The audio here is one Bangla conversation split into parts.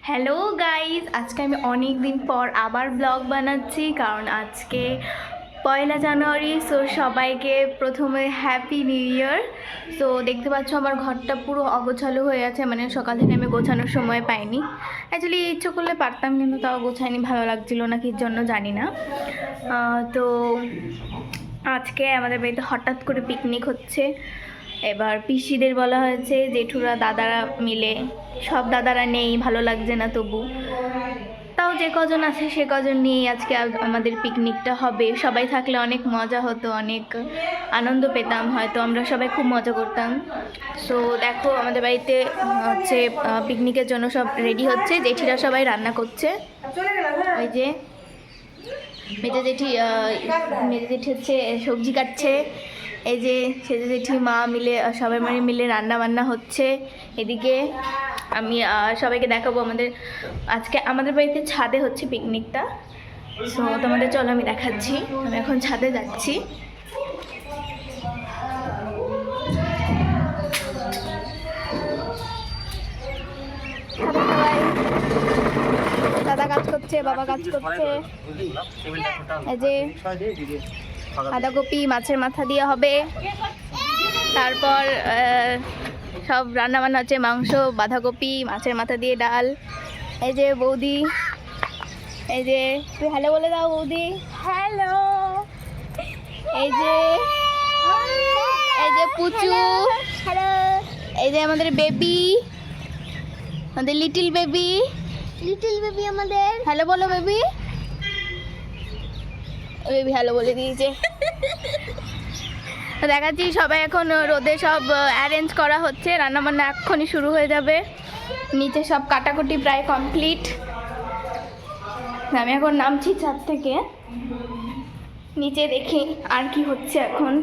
হ্যালো গাইজ, আজকে আমি অনেক দিন পর আবার ব্লগ বানাচ্ছি কারণ আজকে 1 জানুয়ারি। সো সবাইকে প্রথমে হ্যাপি নিউ ইয়ার। সো দেখতে পাচ্ছ আমার ঘরটা পুরো অগোছালো হয়ে আছে, মানে সকাল থেকে আমি গোছানোর সময় পাইনি। অ্যাকচুয়ালি ইচ্ছে করলে পারতাম, কিন্তু তাও গোছাইনি, ভালো লাগছিল না কির জন্য জানি না। তো আজকে আমাদের বাড়িতে হঠাৎ করে পিকনিক হচ্ছে। এবার পিসিদের বলা হয়েছে, জেঠুরা দাদারা মিলে, সব দাদারা নেই, ভালো লাগছে না, তবু তাও যে কজন আছে সে কজন নিয়েই আজকে আমাদের পিকনিকটা হবে। সবাই থাকলে অনেক মজা হতো, অনেক আনন্দ পেতাম, হয়তো আমরা সবাই খুব মজা করতাম। সো দেখো আমাদের বাড়িতে হচ্ছে পিকনিকের জন্য সব রেডি হচ্ছে, জেঠিরা সবাই রান্না করছে। ওই যে মেজে জেঠি হচ্ছে সবজি কাটছে, এই যে সেজে জেঠি মা মিলে সবাই মিলে রান্না বান্না হচ্ছে। এদিকে আমি সবাইকে দেখাবো আজকে আমাদের বাড়িতে ছাদে হচ্ছে পিকনিকটা। সো তোমাদের চলো আমি দেখাচ্ছি, আমি এখন ছাদে যাচ্ছি। দাদা কাজ করছে, বাবা কাজ করছে। এই যে বাঁধাকপি মাছের মাথা দিয়ে হবে, তারপর সব রান্না বান্না হচ্ছে, মাংস, বাঁধাকপি, মাছের মাথা দিয়ে ডাল। এই যে বৌদি, এই যে তুই হ্যালো বলে দাও বৌদি। হ্যালো। এই যে পুচু, হ্যালো। এই যে আমাদের বেবি, আমাদের লিটল বেবি আমাদের হ্যালো বলো বেবি। বেবি হ্যালো বলে দিয়েছে। দেখাচ্ছি সবাই এখন রোদে সব অ্যারেঞ্জ করা হচ্ছে, রান্নাবান্না এক্ষুনি শুরু হয়ে যাবে। নিচে সব কাটাকুটি প্রায় কমপ্লিট। আমি এখন নামছি ছাদ থেকে, নিচে দেখি আর কি হচ্ছে এখন।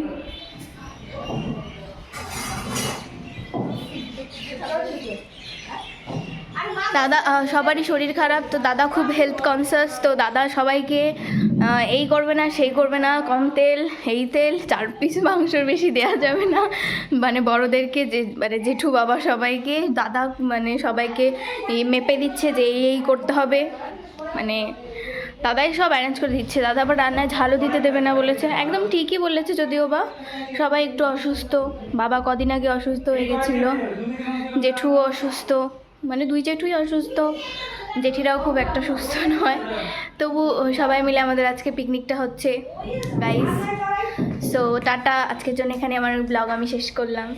দাদা সবারই শরীর খারাপ, তো দাদা খুব হেলথ কনসিয়াস। তো দাদা সবাইকে এই করবে না, সেই করবে না, কম তেল, এই তেল, 4 পিস মাংসর বেশি দেওয়া যাবে না, মানে বড়োদেরকে, যে মানে জেঠু বাবা সবাইকে দাদা মানে সবাইকে মেপে দিচ্ছে যে এই করতে হবে, মানে দাদাই সব অ্যারেঞ্জ করে দিচ্ছে। দাদা আবার রান্নায় ঝালও দিতে দেবে না বলেছে, একদম ঠিকই বলেছে, যদিও বা সবাই একটু অসুস্থ। বাবা কদিন আগে অসুস্থ হয়ে গেছিলো, জেঠুও অসুস্থ, মানে 2 জেঠুই অসুস্থ, জেঠিরাও খুব একটা সুস্থ নয়। তবু সবাই মিলে আমাদের আজকে পিকনিকটা হচ্ছে গাইস। সো টাটা, আজকের জন্য এখানে আমার ব্লগ আমি শেষ করলাম।